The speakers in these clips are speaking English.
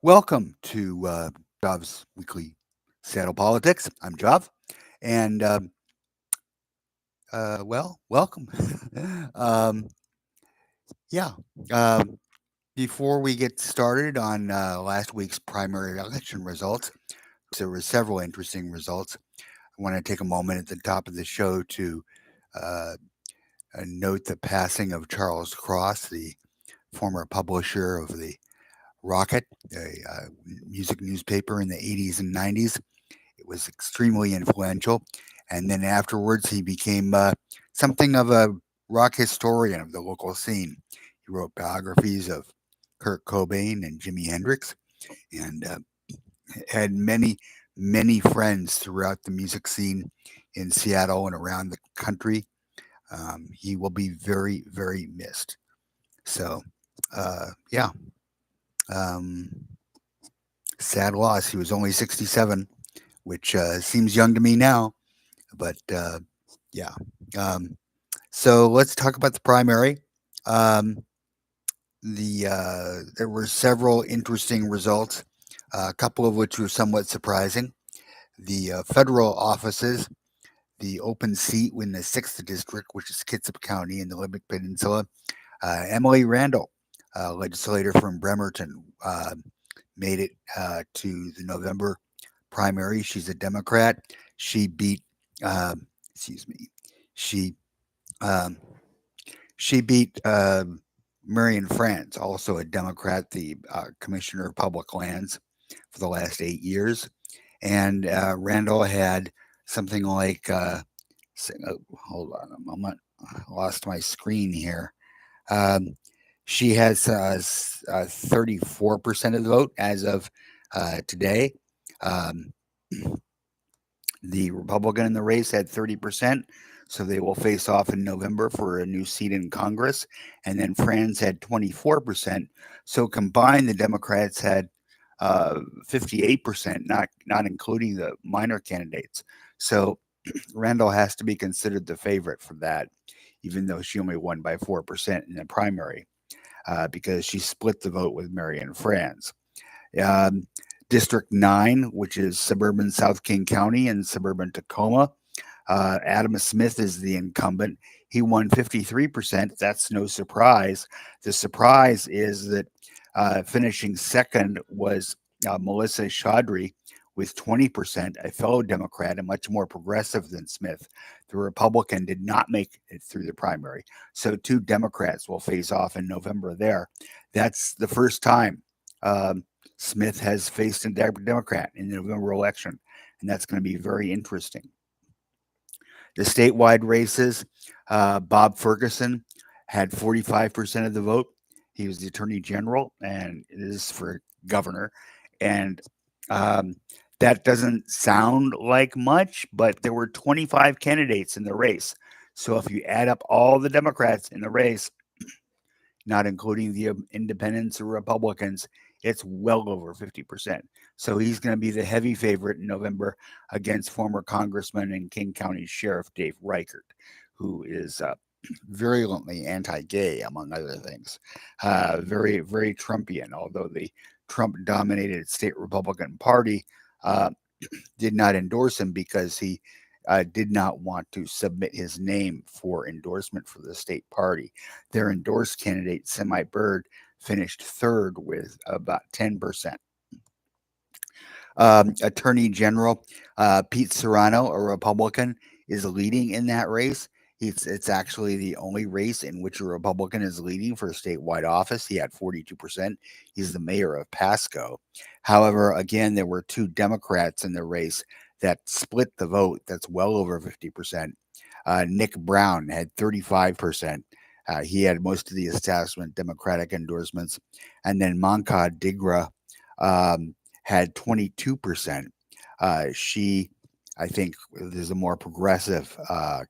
Welcome to Jov's Weekly Seattle Politics. I'm Jov, and welcome. um, yeah. Um, Before we get started on last week's primary election results, there were several interesting results. I want to take a moment at the top of the show to uh, note the passing of Charles Cross, the former publisher of the Rocket, a music newspaper in the 80s and 90s. It was extremely influential. And then afterwards, he became something of a rock historian of the local scene. He wrote biographies of Kurt Cobain and Jimi Hendrix and had many friends throughout the music scene in Seattle and around the country. He will be very missed. So, yeah, um, sad loss. He was only 67, which seems young to me now, but yeah. Um, so let's talk about the primary. Um, there were several interesting results, a couple of which were somewhat surprising. The federal offices, the open seat in the sixth district, which is Kitsap County in the Limerick Peninsula, Emily Randall, legislator from Bremerton, made it to the November primary. She's a Democrat. She beat, excuse me, she um, she beat Marion France, also a Democrat, the commissioner of public lands for the last 8 years. And Randall had something like, hold on a moment, I lost my screen here. Um, she has 34% of the vote as of today. Um, the Republican in the race had 30%, so they will face off in November for a new seat in Congress. And then Franz had 24%. So combined, the Democrats had 58%, not including the minor candidates. So Randall has to be considered the favorite for that, even though she only won by 4% in the primary, because she split the vote with Marion Franz. Um, District 9, which is suburban South King County and suburban Tacoma. Adam Smith is the incumbent. He won 53%. That's no surprise. The surprise is that finishing second was Melissa Chaudry with 20%, a fellow Democrat and much more progressive than Smith. The Republican did not make it through the primary. So two Democrats will face off in November there. That's the first time Smith has faced a Democrat in the November election, and that's going to be very interesting. The statewide races, Bob Ferguson had 45% of the vote. He was the attorney general, and this is for governor. And um, that doesn't sound like much, but there were 25 candidates in the race. So if you add up all the Democrats in the race, not including the independents or Republicans, it's well over 50%. So he's going to be the heavy favorite in November against former Congressman and King County Sheriff Dave Reichert, who is virulently anti gay, among other things. Very Trumpian, although the Trump dominated state Republican Party uh, did not endorse him because he did not want to submit his name for endorsement for the state party. Their endorsed candidate, Semi Bird, finished third with about 10%. Attorney General Pete Serrano, a Republican, is leading in that race. It's actually the only race in which a Republican is leading for a statewide office. He had 42%. He's the mayor of Pasco. However, again, there were two Democrats in the race that split the vote. That's well over 50%. Nick Brown had 35%. He had most of the establishment Democratic endorsements. And then Manka Digra had 22%. She, I think, there's a more progressive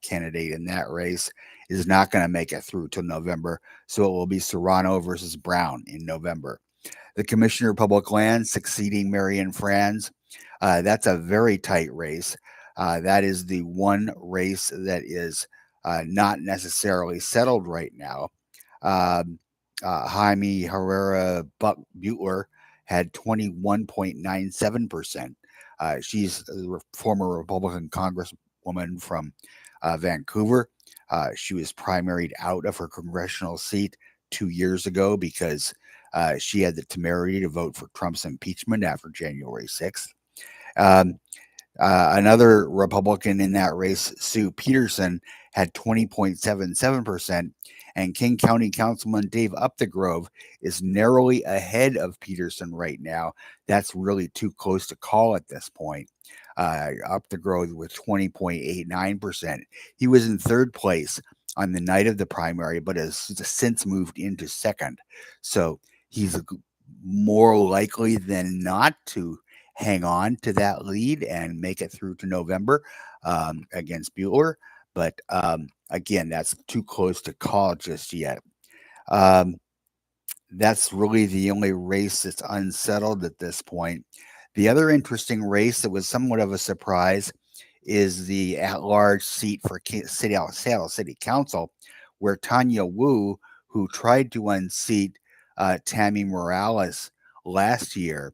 candidate in that race, is not going to make it through till November. So it will be Serrano versus Brown in November. The Commissioner of Public Lands succeeding Marion Franz. That's a very tight race. That is the one race that is not necessarily settled right now. Um, Jaime Herrera Butler had 21.97%. She's a former Republican congresswoman from Vancouver. She was primaried out of her congressional seat 2 years ago because she had the temerity to vote for Trump's impeachment after January 6th. Um, Another Republican in that race, Sue Peterson, had 20.77%, and King County Councilman Dave Upthegrove is narrowly ahead of Peterson right now. That's really too close to call at this point. Upthegrove with 20.89%. He was in third place on the night of the primary, but has since moved into second. So he's more likely than not to hang on to that lead and make it through to November against Bueller. But again, that's too close to call just yet. Um, that's really the only race that's unsettled at this point. The other interesting race that was somewhat of a surprise is the at-large seat for Seattle City Council, where Tanya Wu, who tried to unseat Tammy Morales last year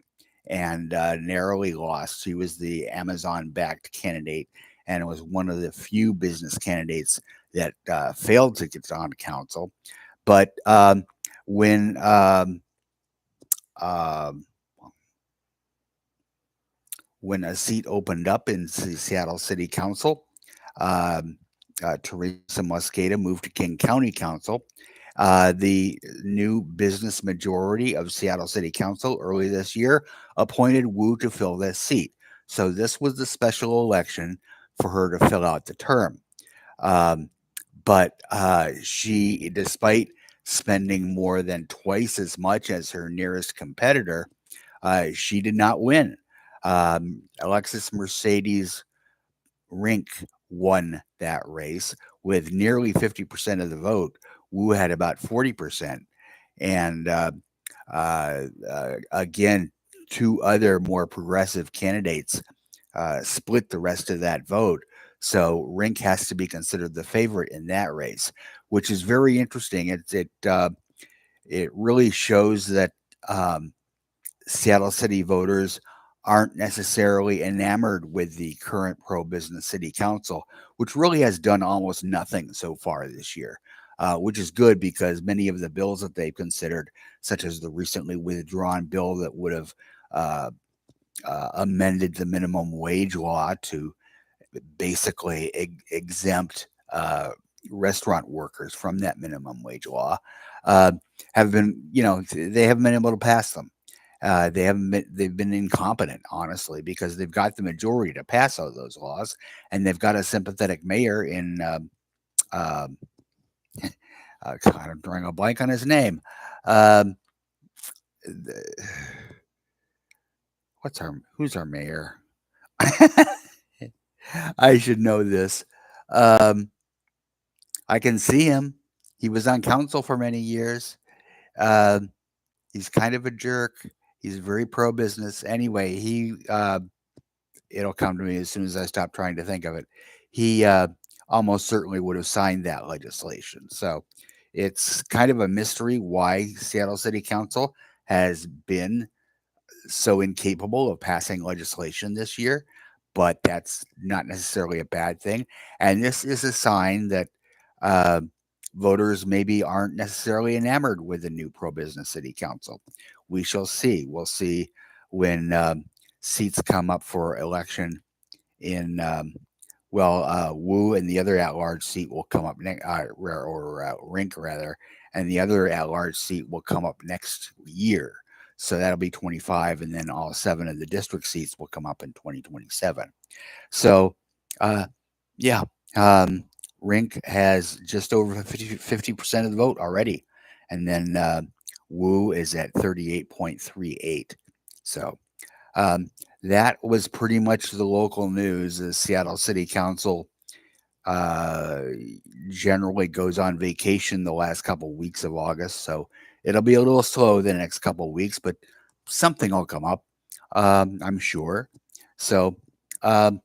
and narrowly lost. She was the Amazon-backed candidate and was one of the few business candidates that failed to get on council. But when um, when a seat opened up in the Seattle City Council, um, Teresa Mosqueda moved to King County Council. The new business majority of Seattle City Council early this year appointed Wu to fill this seat. So this was the special election for her to fill out the term. Um, but she, despite spending more than twice as much as her nearest competitor, she did not win. Alexis Mercedes Rink won that race with nearly 50% of the vote. Wu had about 40%. And again, two other more progressive candidates split the rest of that vote. So Rink has to be considered the favorite in that race, which is very interesting. It really shows that um, Seattle City voters aren't necessarily enamored with the current pro business city council, which really has done almost nothing so far this year, which is good because many of the bills that they've considered, such as the recently withdrawn bill that would have uh, amended the minimum wage law to basically exempt restaurant workers from that minimum wage law, uh, have been, they haven't been able to pass them. They've been incompetent, honestly, because they've got the majority to pass all those laws, and they've got a sympathetic mayor in. Um, God, I'm drawing a blank on his name. Um, who's our mayor? I should know this. Um, I can see him. He was on council for many years. Um, he's kind of a jerk. He's very pro business. Anyway, it'll come to me as soon as I stop trying to think of it. He almost certainly would have signed that legislation. So it's kind of a mystery why Seattle City Council has been so incapable of passing legislation this year, but that's not necessarily a bad thing. And this is a sign that uh, voters maybe aren't necessarily enamored with the new pro business city council. We shall see. We'll see when seats come up for election in. Wu and the other at-large seat will come up next, Rink rather, and the other at-large seat will come up next year. So that'll be 25, and then all 7 of the district seats will come up in 2027. So, uh, yeah, um, Rink has just over 50% of the vote already, and then Wu is at 38.38. So um, that was pretty much the local news. The Seattle City Council uh, generally goes on vacation the last couple weeks of August, so it'll be a little slow the next couple weeks, but something will come up, I'm sure. So um,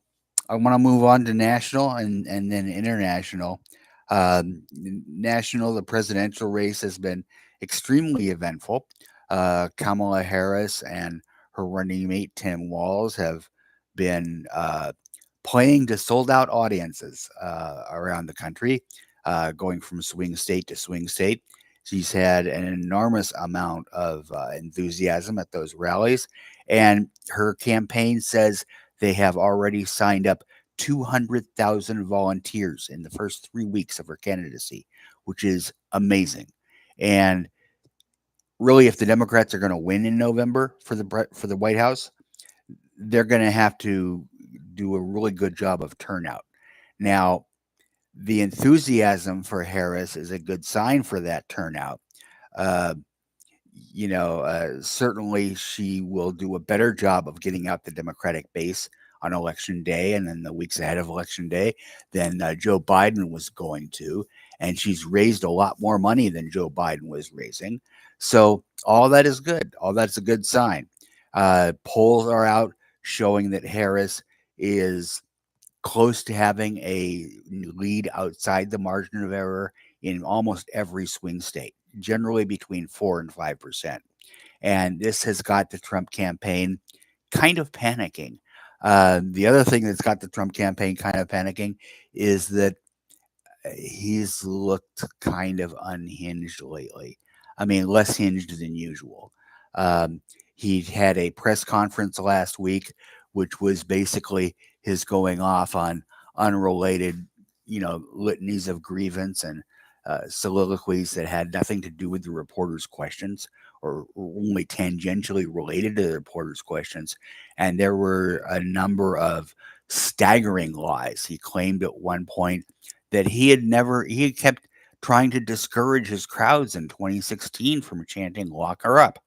I want to move on to national and then international. National, the presidential race has been extremely eventful. Kamala Harris and her running mate Tim Walz have been playing to sold out audiences around the country, going from swing state to swing state. She's had an enormous amount of enthusiasm at those rallies, and her campaign says they have already signed up 200,000 volunteers in the first 3 weeks of her candidacy, which is amazing. And really, if the Democrats are going to win in November for the White House, they're going to have to do a really good job of turnout. Now, the enthusiasm for Harris is a good sign for that turnout. Uh, certainly she will do a better job of getting out the Democratic base on election day and then the weeks ahead of election day than Joe Biden was going to. And she's raised a lot more money than Joe Biden was raising. So all that is good. All that's a good sign. Polls are out showing that Harris is close to having a lead outside the margin of error in almost every swing state, generally between 4 and 5%. And this has got the Trump campaign kind of panicking. The other thing that's got the Trump campaign kind of panicking is that he's looked kind of unhinged lately. I mean, less hinged than usual. Um, he had a press conference last week, which was basically his going off on unrelated, litanies of grievance and soliloquies that had nothing to do with the reporters' questions or only tangentially related to the reporters' questions. And there were a number of staggering lies. He claimed at one point that he had kept trying to discourage his crowds in 2016 from chanting "Lock her up."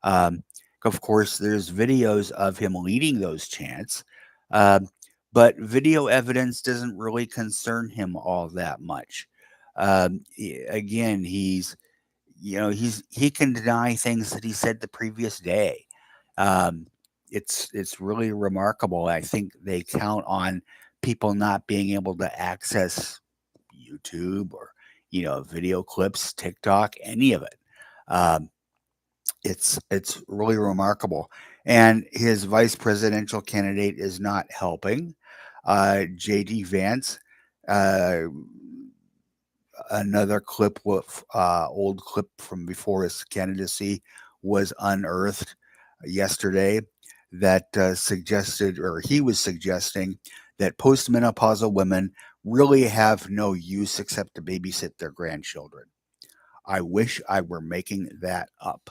Um, of course, there's videos of him leading those chants, um, but video evidence doesn't really concern him all that much. Again, he can deny things that he said the previous day. Um, it's really remarkable. I think they count on people not being able to access YouTube or video clips, TikTok, any of it. Um, it's really remarkable. And his vice presidential candidate is not helping. JD Vance, uh, another clip with old clip from before his candidacy was unearthed yesterday that suggested, or he was suggesting, that postmenopausal women really have no use except to babysit their grandchildren. I wish I were making that up.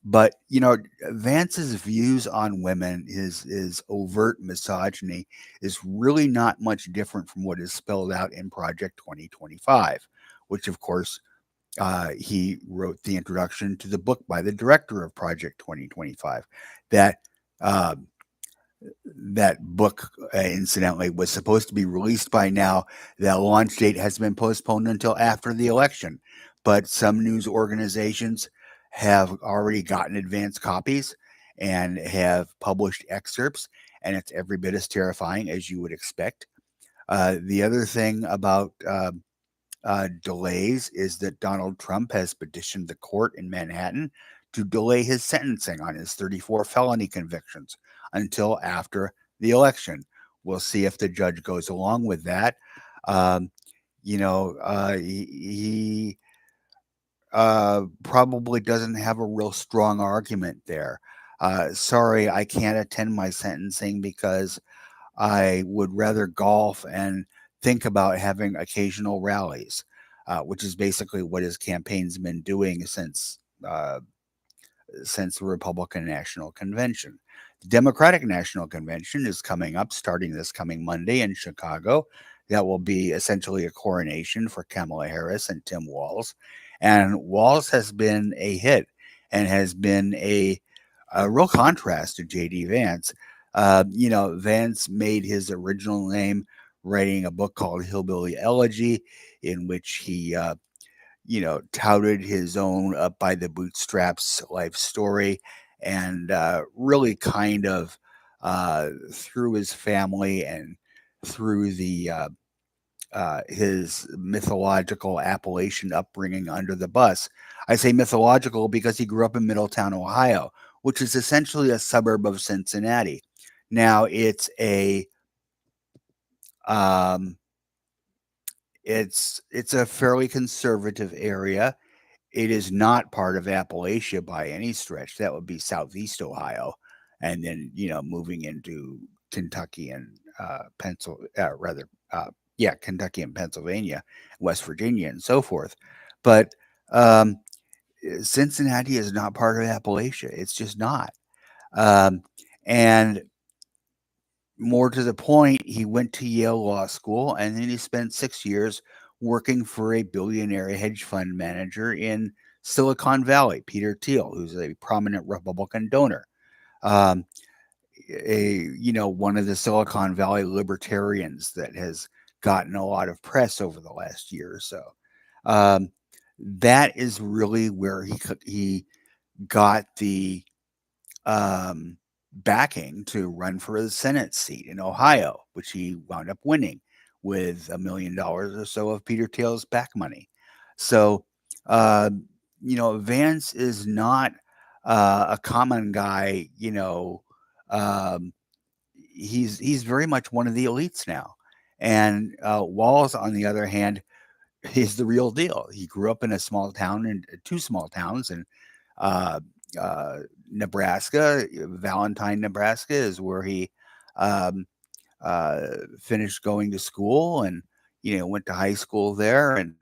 But Vance's views on women, his overt misogyny, is really not much different from what is spelled out in Project 2025, which of course he wrote the introduction to the book by the director of Project 2025. That uh, that book, incidentally, was supposed to be released by now. The launch date has been postponed until after the election, but some news organizations have already gotten advance copies and have published excerpts, and it's every bit as terrifying as you would expect. The other thing about delays is that Donald Trump has petitioned the court in Manhattan to delay his sentencing on his 34 felony convictions until after the election. We'll see if the judge goes along with that. Um, he probably doesn't have a real strong argument there. Sorry, I can't attend my sentencing because I would rather golf and think about having occasional rallies, which is basically what his campaign's been doing since the Republican National Convention. The Democratic National Convention is coming up starting this coming Monday in Chicago. That will be essentially a coronation for Kamala Harris and Tim Walz. And Walz has been a hit and has been a real contrast to J.D. Vance. Vance made his original name writing a book called Hillbilly Elegy, in which he touted his own up by the bootstraps life story and really kind of through his family and through the his mythological Appalachian upbringing under the bus. I say mythological because he grew up in Middletown, Ohio, which is essentially a suburb of Cincinnati. Now um, it's a fairly conservative area. It is not part of Appalachia by any stretch. That would be southeast Ohio, and then moving into Kentucky and rather, yeah, Kentucky and Pennsylvania, West Virginia, and so forth. But um, Cincinnati is not part of Appalachia. It's just not. Um, and more to the point, he went to Yale Law School and then he spent 6 years working for a billionaire hedge fund manager in Silicon Valley, Peter Thiel, who's a prominent Republican donor. Um, one of the Silicon Valley libertarians that has gotten a lot of press over the last year or so. Um, that is really where he got the backing to run for the Senate seat in Ohio, which he wound up winning with $1 million or so of Peter Thiel's back money. So, uh, Vance is not a common guy. Um, he's very much one of the elites now. And Walls, on the other hand, is the real deal. He grew up in a small town and two small towns, and uh, uh, Nebraska, Valentine, Nebraska, is where he um, uh, finished going to school, and went to high school there. And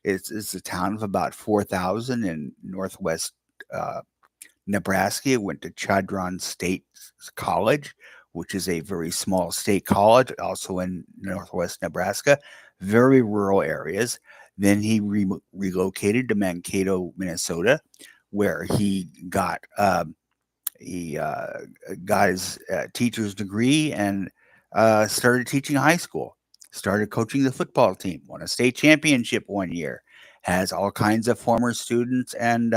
it's a town of about 4,000 in northwest uh, Nebraska. Went to Chadron State College, which is a very small state college, also in northwest Nebraska, very rural areas. Then he relocated to Mankato, Minnesota, where he got his teacher's degree and started teaching high school. Started coaching the football team. Won a state championship one year. Has all kinds of former students and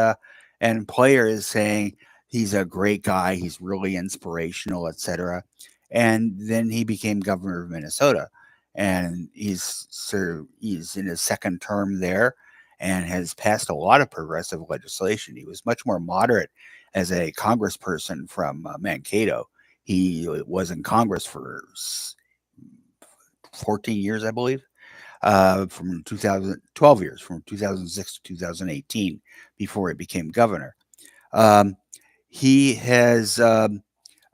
players saying he's a great guy. He's really inspirational, etc. And then he became governor of Minnesota, and he's in his second term there, and has passed a lot of progressive legislation. He was much more moderate as a congressperson from Mankato. He was in Congress for 14 years, I believe, from 2012 years, from 2006 to 2018, before he became governor. Um, he has a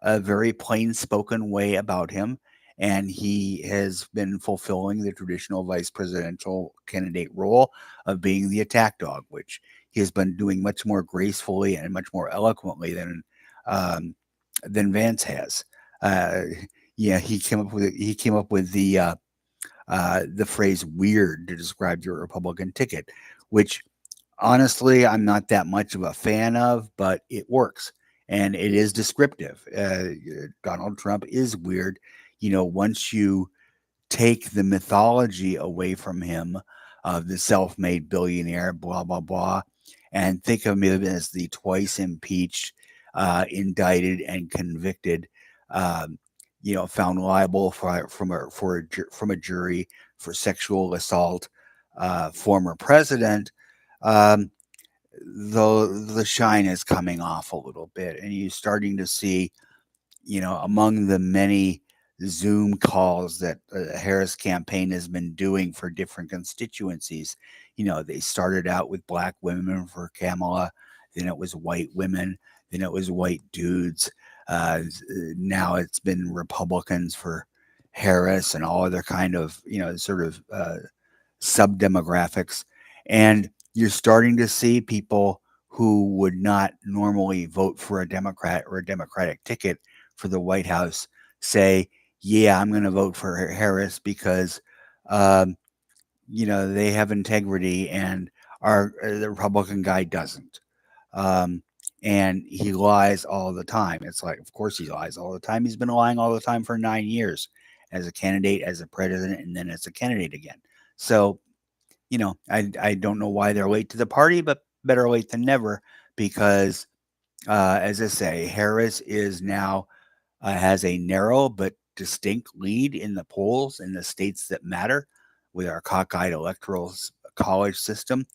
very plain spoken way about him, and he has been fulfilling the traditional vice presidential candidate role of being the attack dog, which he has been doing much more gracefully and much more eloquently um, than Vance has. Uh, yeah, he came up with the phrase "weird" to describe your Republican ticket, which honestly, I'm not that much of a fan of, but it works and it is descriptive. Donald Trump is weird. Once you take the mythology away from him of the self made billionaire, blah, blah, blah, and think of him as the twice impeached, indicted, and convicted, um, found liable from a jury for sexual assault, former president. Um, the shine is coming off a little bit, and you're starting to see, among the many Zoom calls that the Harris campaign has been doing for different constituencies. They started out with black women for Kamala, then it was white women, then it was white dudes. Now it's been Republicans for Harris and all other kind of, sort of sub demographics. And you're starting to see people who would not normally vote for a Democrat or a Democratic ticket for the White House say, yeah, I'm going to vote for Harris because, um, they have integrity and the Republican guy doesn't. Um, and he lies all the time. It's like, of course, he lies all the time. He's been lying all the time for 9 years as a candidate, as a president, and then as a candidate again. So, I don't know why they're late to the party, but better late than never because, as I say, Harris is now has a narrow but distinct lead in the polls in the states that matter, with our cockeyed electoral college system.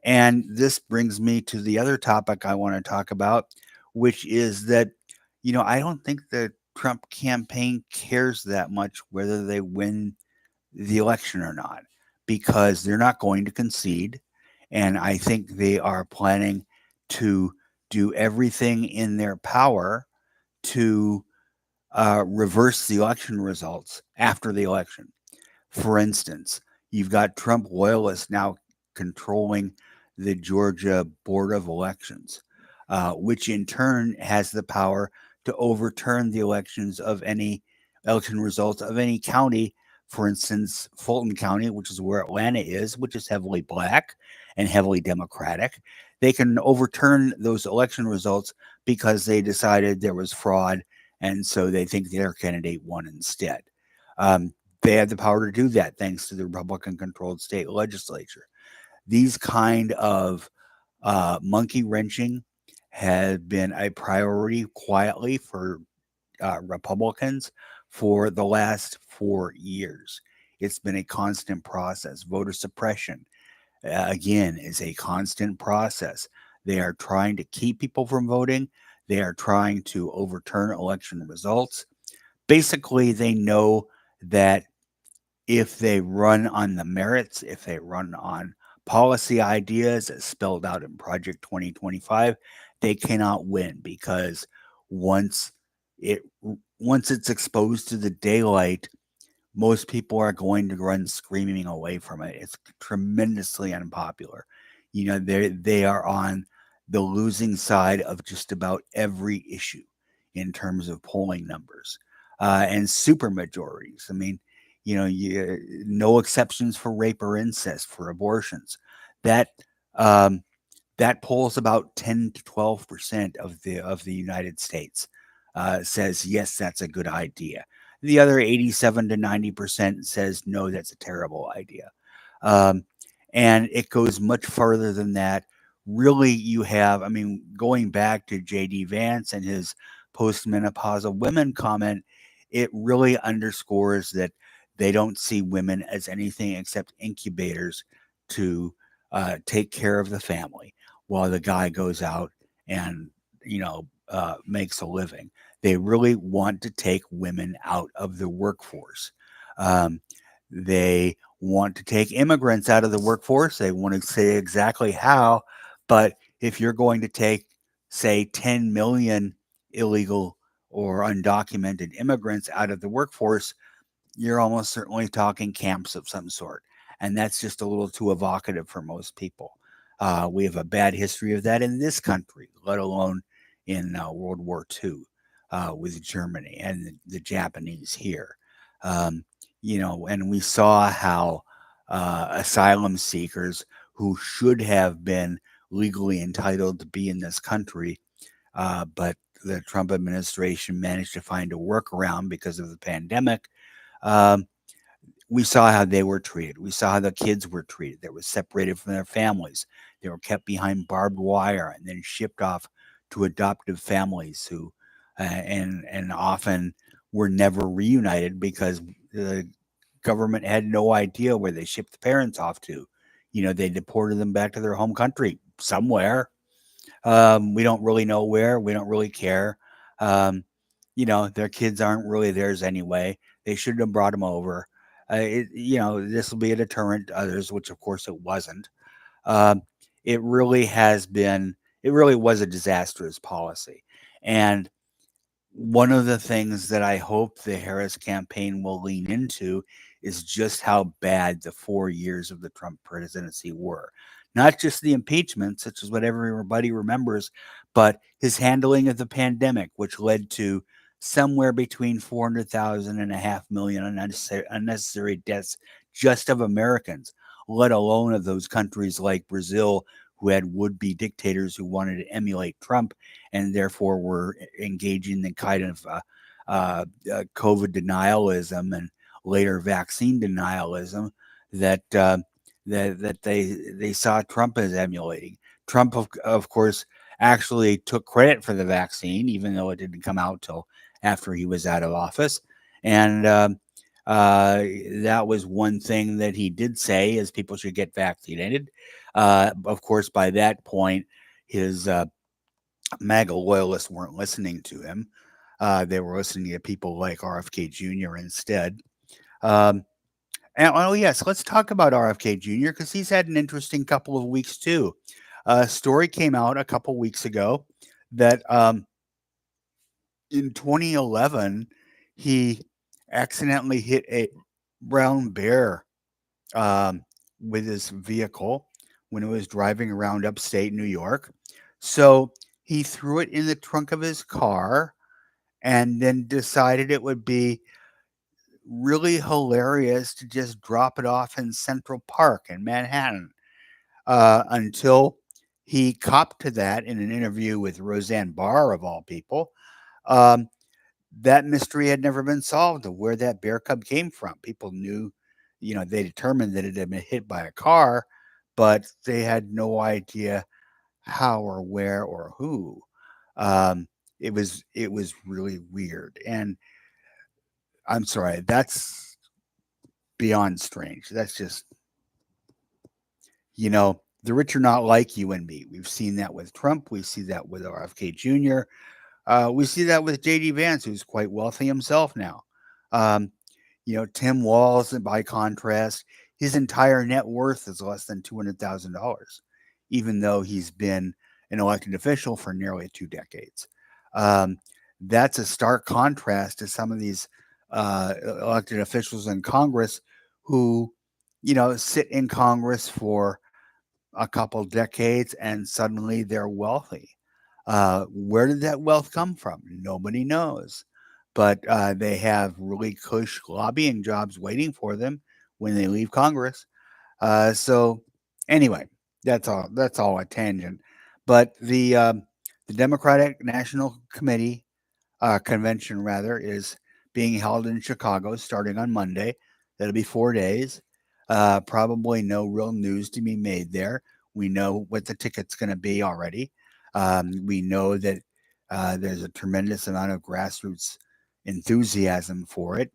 And this brings me to the other topic I want to talk about, which is that, I don't think the Trump campaign cares that much whether they win the election or not, because they're not going to concede. And I think they are planning to do everything in their power to reverse the election results after the election. For instance, you've got Trump loyalists now controlling the Georgia Board of Elections, which in turn has the power to overturn the election results of any county. For instance, Fulton County, which is where Atlanta is, which is heavily black and heavily Democratic. They can overturn those election results because they decided there was fraud, and so they think their candidate won instead. Um, they have the power to do that thanks to the Republican controlled state legislature. These kind of monkey wrenching has been a priority quietly for Republicans for the last 4 years. It's been a constant process. Voter suppression, again, is a constant process. They are trying to keep people from voting. They are trying to overturn election results. Basically, they know that if they run on the merits, if they run on policy ideas as spelled out in Project 2025, they cannot win because once it once it's exposed to the daylight, most people are going to run screaming away from it. It's tremendously unpopular. They are on the losing side of just about every issue in terms of polling numbers and super majorities. I mean, no exceptions for rape or incest, for abortions. That um, that polls about 10 to 12% of the United States. Says yes, that's a good idea. The other 87 to 90% says no, that's a terrible idea. Um, and it goes much further than that. Really, I mean, going back to J.D. Vance and his postmenopausal women comment, it really underscores that they don't see women as anything except incubators to take care of the family while the guy goes out and, makes a living. They really want to take women out of the workforce. Um, they want to take immigrants out of the workforce. They want to say exactly how, but if you're going to take, say, 10 million illegal or undocumented immigrants out of the workforce, you're almost certainly talking camps of some sort. And that's just a little too evocative for most people. We have a bad history of that in this country, let alone in World War II with Germany and the Japanese here. Um, and we saw how asylum seekers who should have been legally entitled to be in this country, but the Trump administration managed to find a workaround because of the pandemic. Um, we saw how they were treated. We saw how the kids were treated. They were separated from their families. They were kept behind barbed wire and then shipped off to adoptive families who, and often were never reunited because the government had no idea where they shipped the parents off to. They deported them back to their home country somewhere. We don't really know where. We don't really care. Um, their kids aren't really theirs anyway. They shouldn't have brought them over. This will be a deterrent to others, which of course it wasn't. Um, it really has been. It really was a disastrous policy, and one of the things that I hope the Harris campaign will lean into is just how bad the 4 years of the Trump presidency were. Not just the impeachment, such as what everybody remembers, but his handling of the pandemic, which led to somewhere between 400,000 and a half million unnecessary deaths just of Americans, let alone of those countries like Brazil, who had would be dictators who wanted to emulate Trump and therefore were engaging in kind of COVID denialism and later vaccine denialism that they saw Trump as emulating. Trump, of course, actually took credit for the vaccine, even though it didn't come out till after he was out of office, and Uh, that was one thing that he did say is people should get vaccinated. Of course, by that point, his MAGA loyalists weren't listening to him. They were listening to people like RFK Jr. instead. Um, and oh yes, let's talk about RFK Jr. because he's had an interesting couple of weeks too. A story came out a couple weeks ago that in 2011 he accidentally hit a brown bear um, with his vehicle when it was driving around upstate New York. So he threw it in the trunk of his car and then decided it would be really hilarious to just drop it off in Central Park in Manhattan until he copped to that in an interview with Roseanne Barr, of all people. Um, that mystery had never been solved of where that bear cub came from. People knew, they determined that it had been hit by a car, but they had no idea how or where or who. Um, it was really weird, and I'm sorry, that's beyond strange. That's just the rich are not like you and me. We've seen that with Trump. We see that with RFK Jr. We see that with JD Vance, who's quite wealthy himself now. Um, Tim Walz, by contrast, his entire net worth is less than $200,000, even though he's been an elected official for nearly 2 decades. Um, that's a stark contrast to some of these elected officials in Congress who, sit in Congress for a couple decades and suddenly they're wealthy. Where did that wealth come from? Nobody knows. But they have really cush lobbying jobs waiting for them when they leave Congress. So anyway, that's all a tangent. But the Democratic National Committee convention rather is being held in Chicago starting on Monday. That'll be 4 days. Probably no real news to be made there. We know what the ticket's going to be already. We know that there's a tremendous amount of grassroots enthusiasm for it.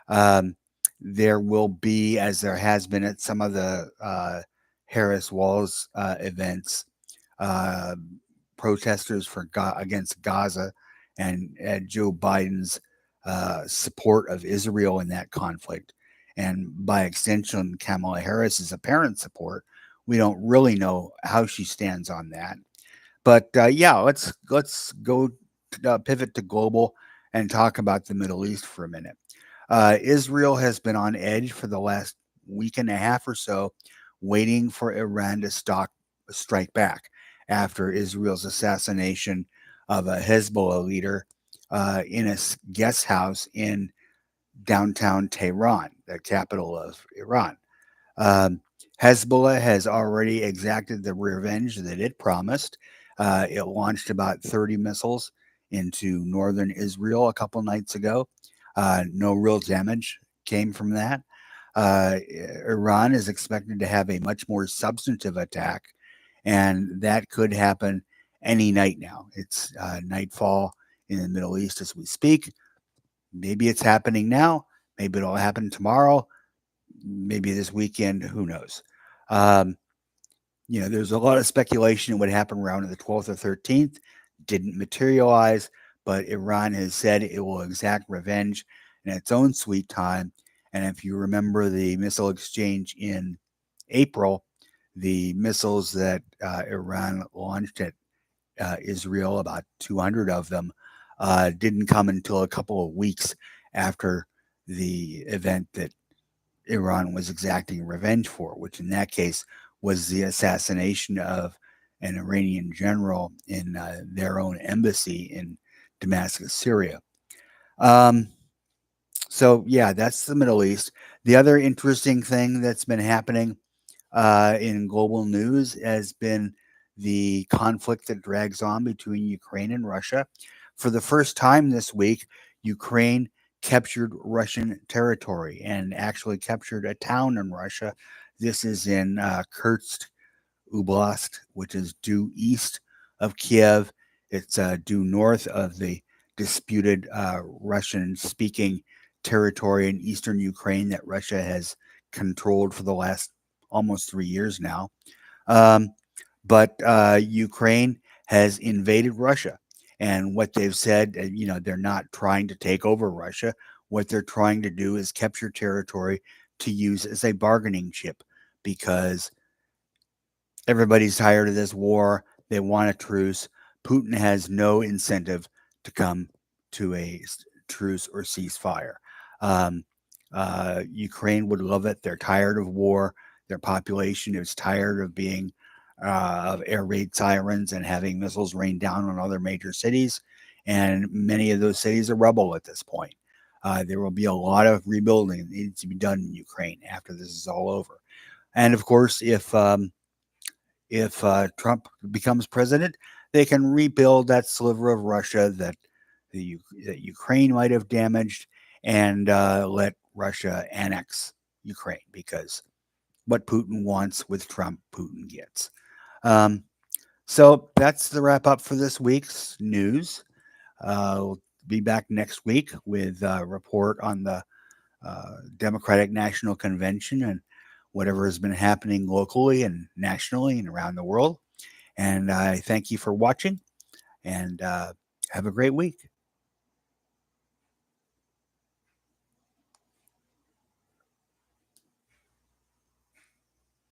Um, there will be, as there has been at some of the Harris Walls events, uh, protesters against Gaza and Joe Biden's support of Israel in that conflict, and by extension, Kamala Harris's apparent support. We don't really know how she stands on that, but yeah, let's go pivot to global and talk about the Middle East for a minute. Israel has been on edge for the last week and a half or so, waiting for Iran to strike back after Israel's assassination of a Hezbollah leader in a guest house in downtown Tehran, the capital of Iran. Um, Hezbollah has already exacted the revenge that it promised. It launched about 30 missiles into northern Israel a couple nights ago. No real damage came from that. Iran is expected to have a much more substantive attack, and that could happen any night now. It's nightfall in the Middle East as we speak. Maybe it's happening now. Maybe it'll happen tomorrow. Maybe this weekend. Who knows? Um, there's a lot of speculation what happened around the 12th or 13th. Didn't materialize, but Iran has said it will exact revenge in its own sweet time. And if you remember the missile exchange in April, the missiles that Iran launched at Israel, about 200 of them, didn't come until a couple of weeks after the event that Iran was exacting revenge for, which in that case was the assassination of an Iranian general in their own embassy in Damascus, Syria. Um, so, yeah, that's the Middle East. The other interesting thing that's been happening in global news has been the conflict that drags on between Ukraine and Russia. For the first time this week, Ukraine captured Russian territory and actually captured a town in Russia. This is in Kursk Oblast, which is due east of Kiev. It's due north of the disputed Russian speaking territory in eastern Ukraine that Russia has controlled for the last almost 3 years now. Um, but Ukraine has invaded Russia. And what they've said, they're not trying to take over Russia. What they're trying to do is capture territory to use as a bargaining chip because everybody's tired of this war. They want a truce. Putin has no incentive to come to a truce or ceasefire. Um, Ukraine would love it. They're tired of war. Their population is tired of being of air raid sirens and having missiles rain down on other major cities. And many of those cities are rubble at this point. There will be a lot of rebuilding that needs to be done in Ukraine after this is all over. And of course, if Trump becomes president, they can rebuild that sliver of Russia that Ukraine might have damaged and let Russia annex Ukraine because what Putin wants with Trump, Putin gets. Um, so that's the wrap up for this week's news. We'll be back next week with a report on the Democratic National Convention and whatever has been happening locally and nationally and around the world. And I thank you for watching and have a great week.